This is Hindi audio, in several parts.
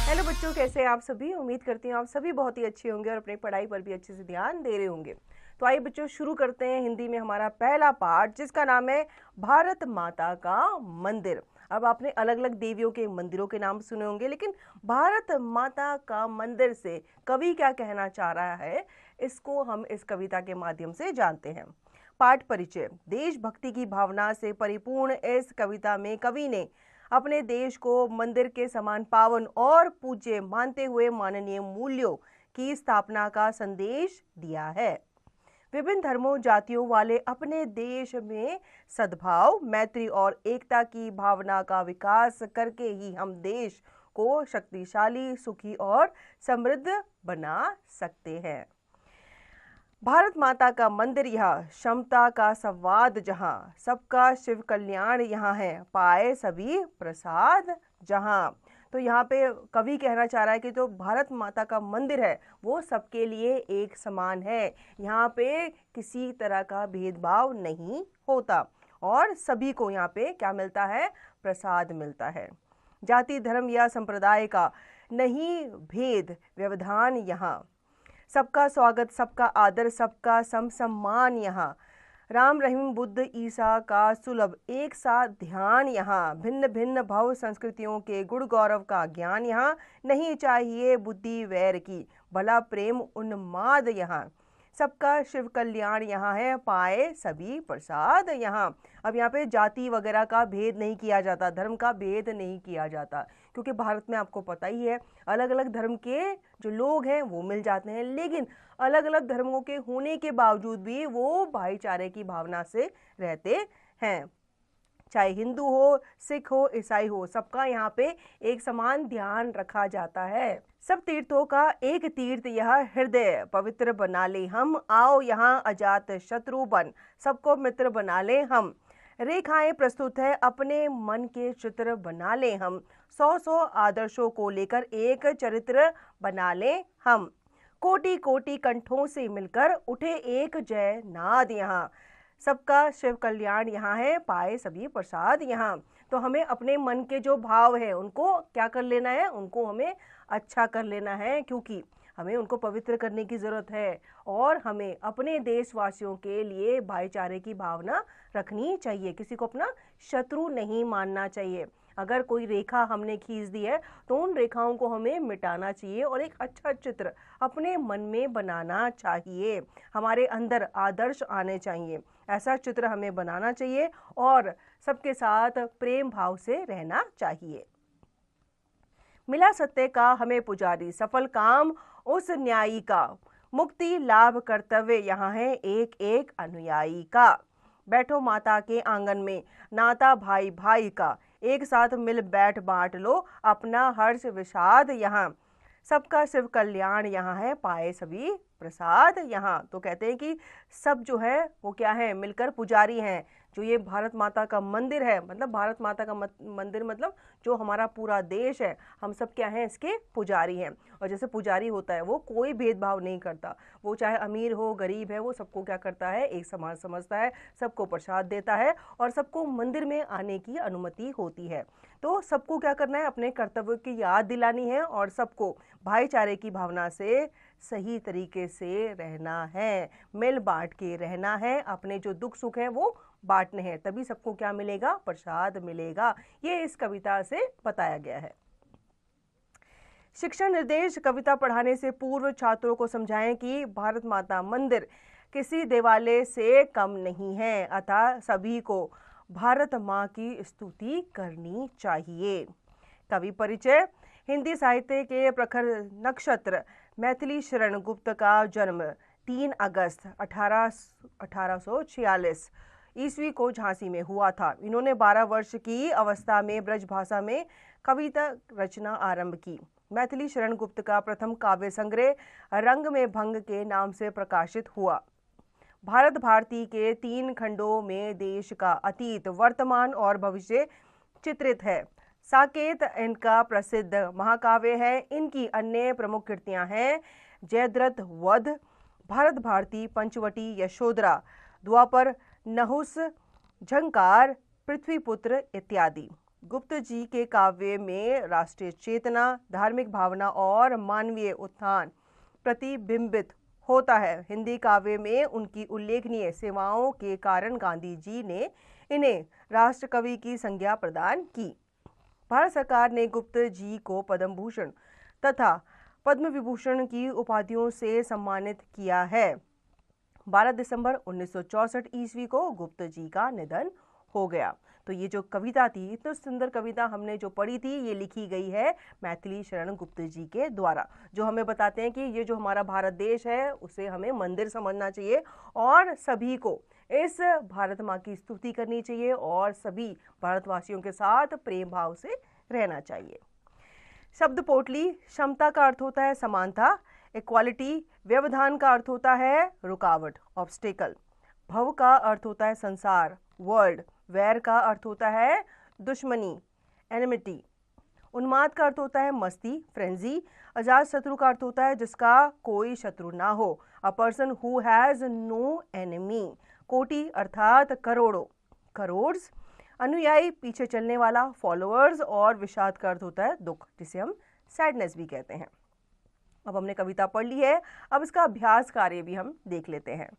हेलो बच्चों, कैसे हैं आप सभी। उम्मीद करती हूँ आप सभी बहुत ही अच्छे होंगे और अपनी पढ़ाई पर भी अच्छे से ध्यान दे रहे होंगे। तो आइए बच्चों, शुरू करते हैं हिंदी में हमारा पहला पाठ, जिसका नाम है भारत माता का मंदिर। अब आपने अलग अलग देवियों के मंदिरों के नाम सुने होंगे, लेकिन भारत माता का मंदिर से कवि क्या कहना चाह रहा है, इसको हम इस कविता के माध्यम से जानते हैं। पाठ परिचय। देशभक्ति की भावना से परिपूर्ण इस कविता में कवि ने अपने देश को मंदिर के समान पावन और पूज्य मानते हुए माननीय मूल्यों की स्थापना का संदेश दिया है। विभिन्न धर्मों जातियों वाले अपने देश में सद्भाव, मैत्री और एकता की भावना का विकास करके ही हम देश को शक्तिशाली, सुखी और समृद्ध बना सकते हैं। भारत माता का मंदिर यह क्षमता का संवाद जहां, सबका शिव कल्याण यहाँ है, पाए सभी प्रसाद जहां। तो यहाँ पे कवि कहना चाह रहा है कि जो भारत माता का मंदिर है वो सबके लिए एक समान है। यहाँ पे किसी तरह का भेदभाव नहीं होता और सभी को यहाँ पे क्या मिलता है, प्रसाद मिलता है। जाति, धर्म या संप्रदाय का नहीं भेद व्यवधान यहाँ, सबका स्वागत, सबका आदर, सबका सम्मान यहाँ। राम, रहीम, बुद्ध, ईसा का सुलभ एक साथ ध्यान यहाँ। भिन्न भिन्न भव संस्कृतियों के गुण गौरव का ज्ञान यहाँ। नहीं चाहिए बुद्धि वैर की, भला प्रेम उन्माद यहाँ। सबका शिव कल्याण यहाँ है, पाए सभी प्रसाद यहाँ। अब यहाँ पे जाति वगैरह का भेद नहीं किया जाता, धर्म का भेद नहीं किया जाता, क्योंकि भारत में आपको पता ही है अलग अलग धर्म के जो लोग हैं वो मिल जाते हैं, लेकिन अलग अलग धर्मों के होने के बावजूद भी वो भाईचारे की भावना से रहते हैं। चाहे हिंदू हो, सिख हो, ईसाई हो, सबका यहाँ पे एक समान ध्यान रखा जाता है। सब तीर्थों का एक तीर्थ यह हृदय पवित्र बना ले हम। आओ यहाँ अजात शत्रु बन, सबको मित्र बना ले हम। रेखाएं प्रस्तुत है, अपने मन के चित्र बना ले हम। 100 आदर्शों को लेकर एक चरित्र बना ले हम। कोटि कोटि कंठों से मिलकर उठे एक जय नाद यहाँ। सबका शिव कल्याण यहाँ है, पाए सभी प्रसाद यहाँ। तो हमें अपने मन के जो भाव है उनको क्या कर लेना है, उनको हमें अच्छा कर लेना है, क्योंकि हमें उनको पवित्र करने की ज़रूरत है और हमें अपने देशवासियों के लिए भाईचारे की भावना रखनी चाहिए। किसी को अपना शत्रु नहीं मानना चाहिए। अगर कोई रेखा हमने खींच दी है तो उन रेखाओं को हमें मिटाना चाहिए और एक अच्छा चित्र अपने मन में बनाना चाहिए। हमारे अंदर आदर्श आने चाहिए, ऐसा चित्र हमें बनाना चाहिए और सबके साथ प्रेम भाव से रहना चाहिए। मिला सत्य का हमें पुजारी, सफल काम उस न्यायी का। मुक्ति लाभ कर्तव्य यहाँ है एक एक अनुयायी का। बैठो माता के आंगन में, नाता भाई भाई का। एक साथ मिल बैठ बांट लो अपना हर्ष विषाद यहाँ। सबका शिव कल्याण यहाँ है, पाए सभी प्रसाद यहाँ। तो कहते हैं कि सब जो है वो क्या है, मिलकर पुजारी हैं। जो ये भारत माता का मंदिर है, मतलब भारत माता का मंदिर मतलब जो हमारा पूरा देश है, हम सब क्या हैं, इसके पुजारी हैं। और जैसे पुजारी होता है वो कोई भेदभाव नहीं करता, वो चाहे अमीर हो गरीब है, वो सबको क्या करता है, एक समान समझता है, सबको प्रसाद देता है और सबको मंदिर में आने की अनुमति होती है। तो सबको क्या करना है, अपने कर्तव्य की याद दिलानी है और सबको भाईचारे की भावना से सही तरीके से रहना है, मिल बांट के रहना है। अपने जो दुख सुख है वो बांटने हैं, तभी सबको क्या मिलेगा, प्रसाद मिलेगा। ये इस कविता से बताया गया है। शिक्षा निर्देश। कविता पढ़ाने से पूर्व छात्रों को समझाएं कि भारत माता मंदिर किसी देवालय से कम नहीं है, अतः सभी को भारत माँ की स्तुति करनी चाहिए। कवि परिचय। हिंदी साहित्य के प्रखर नक्षत्र मैथिली शरण गुप्त का जन्म 3 अगस्त 1846 ईस्वी को झांसी में हुआ था। इन्होंने 12 वर्ष की अवस्था में ब्रज भाषा में कविता रचना आरंभ की। मैथिली शरण गुप्त का प्रथम काव्य संग्रह रंग में भंग के नाम से प्रकाशित हुआ। भारत भारती के 3 खंडों में देश का अतीत, वर्तमान और भविष्य चित्रित है। साकेत इनका प्रसिद्ध महाकाव्य है। इनकी अन्य प्रमुख कृतियां हैं जयद्रथ वध, भारत भारती, पंचवटी, यशोधरा, द्वापर, नहुस, झंकार, पृथ्वीपुत्र इत्यादि। गुप्त जी के काव्य में राष्ट्रीय चेतना, धार्मिक भावना और मानवीय उत्थान प्रतिबिंबित होता है। हिंदी काव्य में उनकी उल्लेखनीय सेवाओं के कारण गांधी जी ने इन्हें राष्ट्र कवि की संज्ञा प्रदान की। भारत सरकार ने गुप्त जी को पद्म भूषण तथा पद्म विभूषण की उपाधियों से सम्मानित किया है। 12 दिसंबर 1964 ईस्वी को गुप्त जी का निधन हो गया। तो ये जो कविता थी, इतनी सुंदर कविता हमने जो पढ़ी थी, ये लिखी गई है मैथिली शरण गुप्त जी के द्वारा, जो हमें बताते हैं कि ये जो हमारा भारत देश है उसे हमें मंदिर समझना चाहिए और सभी को इस भारत माँ की स्तुति करनी चाहिए और सभी भारतवासियों के साथ प्रेम भाव से रहना चाहिए। शब्द पोटली, क्षमता का अर्थ होता है समानता, इक्वालिटी, व्यवधान का अर्थ होता है रुकावट, ऑब्स्टेकल, भव का अर्थ होता है संसार, वर्ल्ड, वैर का अर्थ होता है दुश्मनी, एनिमिटी, उन्माद का अर्थ होता है मस्ती, फ्रेंजी, अजात शत्रु का अर्थ होता है जिसका कोई शत्रु ना हो, a person who has no enemy, कोटि अर्थात करोड़ों, करोड्स, अनुयायी पीछे चलने वाला, फॉलोअर्स, और विषाद का अर्थ होता है दुख, जिसे हम सैडनेस भी कहते हैं। अब हमने कविता पढ़ ली है, अब इसका अभ्यास कार्य भी हम देख लेते हैं।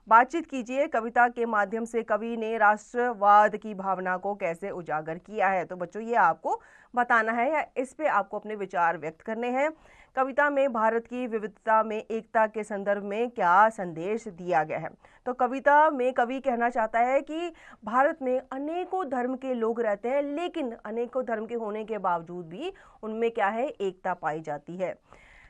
बातचीत कीजिए। कविता के माध्यम से कवि ने राष्ट्रवाद की भावना को कैसे उजागर किया है। तो बच्चों ये आपको बताना है या इस पे आपको अपने विचार व्यक्त करने हैं। कविता में भारत की विविधता में एकता के संदर्भ में क्या संदेश दिया गया है। तो कविता में कवि कहना चाहता है कि भारत में अनेकों धर्म के लोग रहते हैं, लेकिन अनेकों धर्म के होने के बावजूद भी उनमें क्या है, एकता पाई जाती है।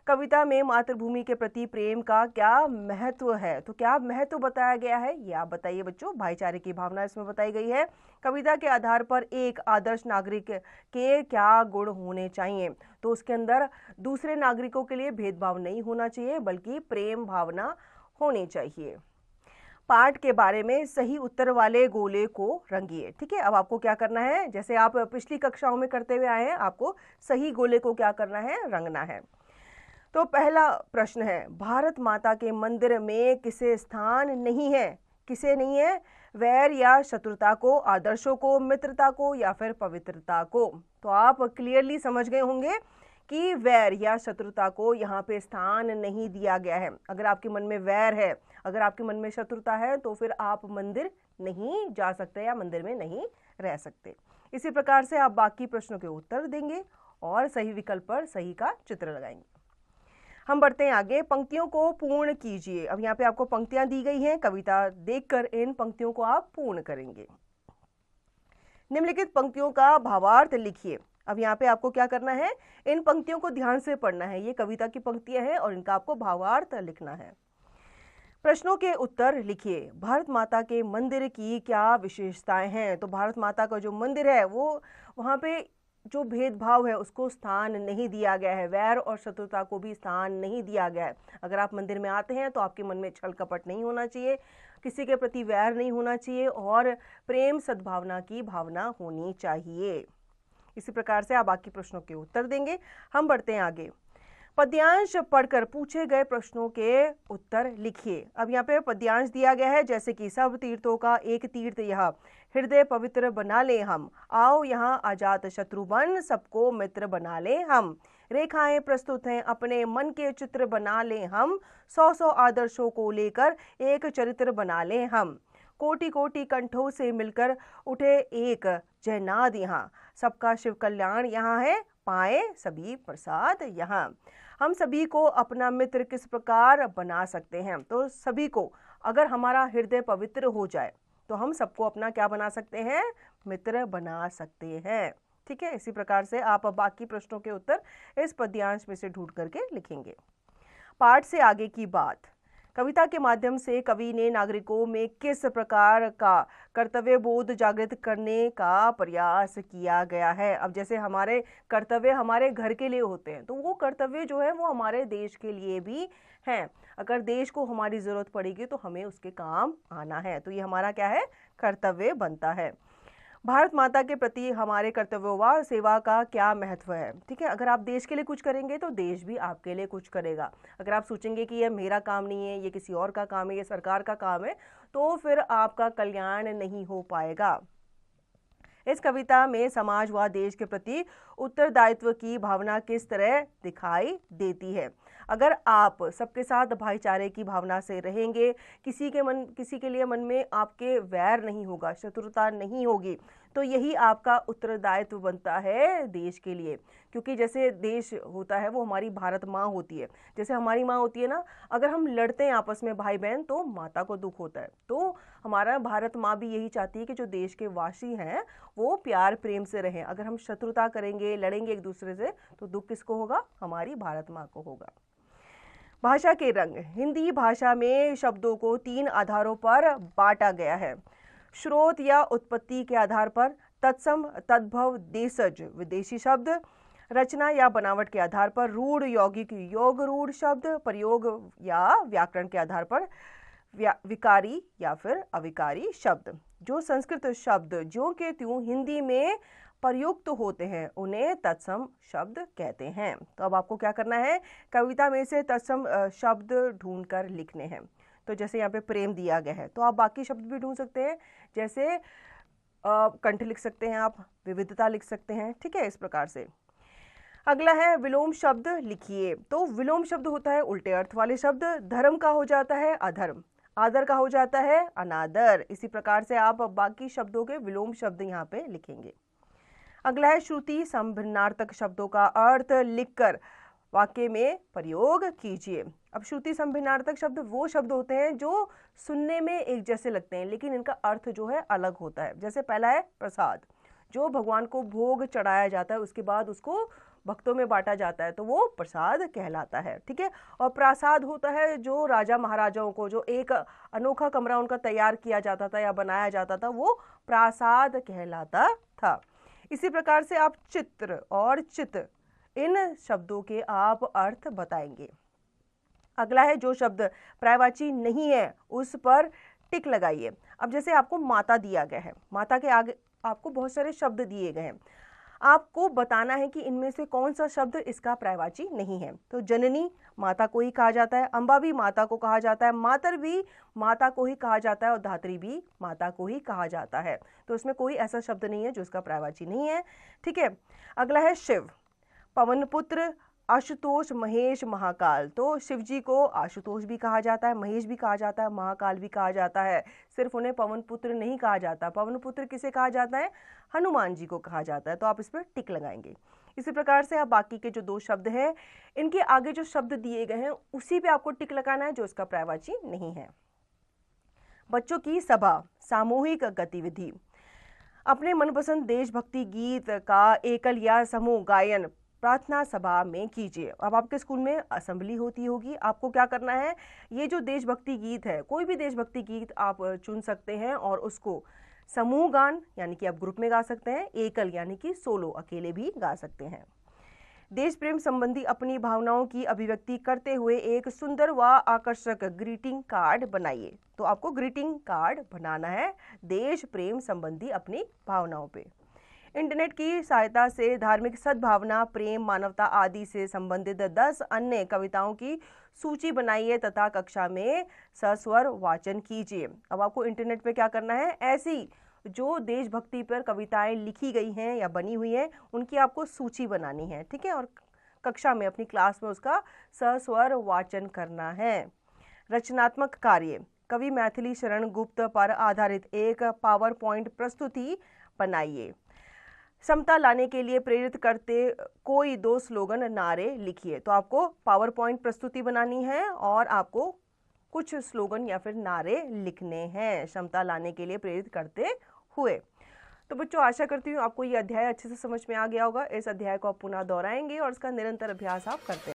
कविता में मातृभूमि के प्रति प्रेम का क्या महत्व है। तो क्या महत्व बताया गया है, ये आप बताइए बच्चों। भाईचारे की भावना इसमें बताई गई है। कविता के आधार पर एक आदर्श नागरिक के क्या गुण होने चाहिए। तो उसके अंदर दूसरे नागरिकों के लिए भेदभाव नहीं होना चाहिए, बल्कि प्रेम भावना होनी चाहिए। पाठ के बारे में सही उत्तर वाले गोले को रंगिए। ठीक है, अब आपको क्या करना है, जैसे आप पिछली कक्षाओं में करते हुए आए हैं, आपको सही गोले को क्या करना है, रंगना है। तो पहला प्रश्न है, भारत माता के मंदिर में किसे स्थान नहीं है, किसे नहीं है, वैर या शत्रुता को, आदर्शों को, मित्रता को या फिर पवित्रता को। तो आप क्लियरली समझ गए होंगे कि वैर या शत्रुता को यहाँ पे स्थान नहीं दिया गया है। अगर आपके मन में वैर है, अगर आपके मन में शत्रुता है, तो फिर आप मंदिर नहीं जा सकते या मंदिर में नहीं रह सकते। इसी प्रकार से आप बाकी प्रश्नों के उत्तर देंगे और सही विकल्प पर सही का चित्र लगाएंगे। हम बढ़ते हैं आगे। पंक्तियों को पूर्ण कीजिए। अब यहाँ पे आपको पंक्तियां दी गई हैं, कविता देखकर इन पंक्तियों को आप पूर्ण करेंगे। निम्नलिखित पंक्तियों का भावार्थ लिखिए। अब यहाँ पे आपको क्या करना है, इन पंक्तियों को ध्यान से पढ़ना है। ये कविता की पंक्तियां हैं और इनका आपको भावार्थ लिखना है। प्रश्नों के उत्तर लिखिए। भारत माता के मंदिर की क्या विशेषताएं हैं। तो भारत माता का जो मंदिर है वो वहाँ पे जो भेदभाव है उसको स्थान नहीं दिया गया है, वैर और शत्रुता को भी स्थान नहीं दिया गया है। अगर आप मंदिर में आते हैं तो आपके मन में छल कपट नहीं होना चाहिए, किसी के प्रति वैर नहीं होना चाहिए और प्रेम सद्भावना की भावना होनी चाहिए। इसी प्रकार से आप बाकी प्रश्नों के उत्तर देंगे। हम बढ़ते हैं आगे। पद्यांश पढ़कर पूछे गए प्रश्नों के उत्तर लिखिए। अब यहाँ पे पद्यांश दिया गया है, जैसे कि सब तीर्थों का एक तीर्थ यह, हृदय पवित्र बना ले हम, आओ यहाँ अजात शत्रु बन, सबको मित्र बना ले हम, रेखाएं प्रस्तुत हैं अपने मन के चित्र बना ले हम, 100 आदर्शों को लेकर एक चरित्र बना ले हम, कोटि कोटि कंठों से मिलकर उठे एक जयनाद यहाँ, सबका शिव कल्याण यहाँ है, पाए सभी प्रसाद यहाँ। हम सभी को अपना मित्र किस प्रकार बना सकते हैं। तो सभी को, अगर हमारा हृदय पवित्र हो जाए तो हम सबको अपना क्या बना सकते हैं, मित्र बना सकते हैं। ठीक है, इसी प्रकार से आप बाकी प्रश्नों के उत्तर इस पद्यांश में से ढूंढ करके लिखेंगे। पाठ से आगे की बात। कविता के माध्यम से कवि ने नागरिकों में किस प्रकार का कर्तव्य बोध जागृत करने का प्रयास किया गया है। अब जैसे हमारे कर्तव्य हमारे घर के लिए होते हैं, तो वो कर्तव्य जो है वो हमारे देश के लिए भी हैं। अगर देश को हमारी जरूरत पड़ेगी तो हमें उसके काम आना है, तो ये हमारा क्या है, कर्तव्य बनता है। भारत माता के प्रति हमारे कर्तव्यों व सेवा का क्या महत्व है। ठीक है, अगर आप देश के लिए कुछ करेंगे तो देश भी आपके लिए कुछ करेगा। अगर आप सोचेंगे कि ये मेरा काम नहीं है, ये किसी और का काम है, ये सरकार का काम है, तो फिर आपका कल्याण नहीं हो पाएगा। इस कविता में समाज व देश के प्रति उत्तरदायित्व की भावना किस तरह दिखाई देती है। अगर आप सबके साथ भाईचारे की भावना से रहेंगे, किसी के लिए मन में आपके वैर नहीं होगा, शत्रुता नहीं होगी, तो यही आपका उत्तरदायित्व बनता है देश के लिए। क्योंकि जैसे देश होता है वो हमारी भारत माँ होती है, जैसे हमारी माँ होती है ना, अगर हम लड़ते हैं आपस में भाई बहन तो माता को दुख होता है। तो हमारा भारत माँ भी यही चाहती है कि जो देश के वासी हैं वो प्यार प्रेम से रहें। अगर हम शत्रुता करेंगे, लड़ेंगे एक दूसरे से, तो दुख किसको होगा? हमारी भारत माँ को होगा। भाषा के रंग। हिंदी भाषा में शब्दों को 3 आधारों पर बांटा गया है। स्रोत या उत्पत्ति के आधार पर, तत्सम, तद्भव, देशज विदेशी शब्द, रचना या बनावट के आधार पर, रूढ़ यौगिक योग रूढ़ शब्द, प्रयोग या व्याकरण के आधार पर विकारी या फिर अविकारी शब्द। जो संस्कृत शब्द ज्यों के त्यों हिंदी में प्रयुक्त होते हैं उन्हें तत्सम शब्द कहते हैं। तो अब आपको क्या करना है? कविता में से तत्सम शब्द ढूंढकर लिखने हैं। तो जैसे यहाँ पे प्रेम दिया गया है तो आप बाकी शब्द भी ढूंढ सकते हैं, जैसे कंठ लिख सकते हैं, आप विविधता लिख सकते हैं। ठीक है, इस प्रकार से। अगला है विलोम शब्द लिखिए। तो विलोम शब्द होता है उल्टे अर्थ वाले शब्द। धर्म का हो जाता है अधर्म, आदर का हो जाता है अनादर। इसी प्रकार से आप बाकी शब्दों के विलोम शब्द यहाँ पे लिखेंगे। अगला है श्रुति संभिन्नार्थक शब्दों का अर्थ लिखकर वाक्य में प्रयोग कीजिए। अब श्रुति संभिन्नार्थक शब्द वो शब्द होते हैं जो सुनने में एक जैसे लगते हैं लेकिन इनका अर्थ जो है अलग होता है। जैसे पहला है प्रसाद, जो भगवान को भोग चढ़ाया जाता है उसके बाद उसको भक्तों में बांटा जाता है तो वो प्रसाद कहलाता है। ठीक है, और प्रासाद होता है जो राजा महाराजाओं को जो एक अनोखा कमरा उनका तैयार किया जाता था या बनाया जाता था, वो प्रासाद कहलाता था। इसी प्रकार से आप चित्र और चित इन शब्दों के आप अर्थ बताएंगे। अगला है जो शब्द पर्यायवाची नहीं है उस पर टिक लगाइए। अब जैसे आपको माता दिया गया है, माता के आगे आपको बहुत सारे शब्द दिए गए हैं, आपको बताना है कि इनमें से कौन सा शब्द इसका पर्यायवाची नहीं है। तो जननी माता को ही कहा जाता है, अम्बा भी माता को कहा जाता है, मातर भी माता को ही कहा जाता है और धात्री भी माता को ही कहा जाता है। तो इसमें कोई ऐसा शब्द नहीं है जो इसका पर्यायवाची नहीं है। ठीक है, अगला है शिव, पवनपुत्र, आशुतोष, महेश, महाकाल। तो शिव जी को आशुतोष भी कहा जाता है, महेश भी कहा जाता है, महाकाल भी कहा जाता है। सिर्फ उन्हें पवन पुत्र नहीं कहा जाता। पवन पुत्र किसे कहा जाता है? हनुमान जी को कहा जाता है। तो आप इस पर टिक लगाएंगे। इसी प्रकार से आप बाकी के जो 2 शब्द हैं इनके आगे जो शब्द दिए गए हैं उसी पे आपको टिक लगाना है जो इसका पर्यायवाची नहीं है। बच्चों की सभा, सामूहिक गतिविधि। अपने मनपसंद देशभक्ति गीत का एकल या समूह गायन प्रार्थना सभा में कीजिए। अब आपके स्कूल में असेंबली होती होगी, आपको क्या करना है? ये जो देशभक्ति गीत है, कोई भी देशभक्ति गीत आप चुन सकते हैं और उसको समूह गान यानी कि आप ग्रुप में गा सकते हैं, एकल यानी कि सोलो अकेले भी गा सकते हैं। देश प्रेम संबंधी अपनी भावनाओं की अभिव्यक्ति करते हुए एक सुंदर व आकर्षक ग्रीटिंग कार्ड बनाइए। तो आपको ग्रीटिंग कार्ड बनाना है देश प्रेम संबंधी अपनी भावनाओं पे। इंटरनेट की सहायता से धार्मिक सद्भावना, प्रेम, मानवता आदि से संबंधित 10 अन्य कविताओं की सूची बनाइए तथा कक्षा में सस्वर वाचन कीजिए। अब आपको इंटरनेट पे क्या करना है? ऐसी जो देशभक्ति पर कविताएं लिखी गई हैं या बनी हुई हैं उनकी आपको सूची बनानी है। ठीक है, और कक्षा में अपनी क्लास में उसका सस्वर वाचन करना है। रचनात्मक कार्य, कवि मैथिली शरण गुप्त पर आधारित एक पावर पॉइंट प्रस्तुति बनाइए। समता लाने के लिए प्रेरित करते कोई 2 स्लोगन नारे लिखिए। तो आपको पावर पॉइंट प्रस्तुति बनानी है और आपको कुछ स्लोगन या फिर नारे लिखने हैं समता लाने के लिए प्रेरित करते हुए। तो बच्चों, आशा करती हूँ आपको ये अध्याय अच्छे से समझ में आ गया होगा। इस अध्याय को आप पुनः दोहराएंगे और इसका निरंतर अभ्यास आप करते हैं।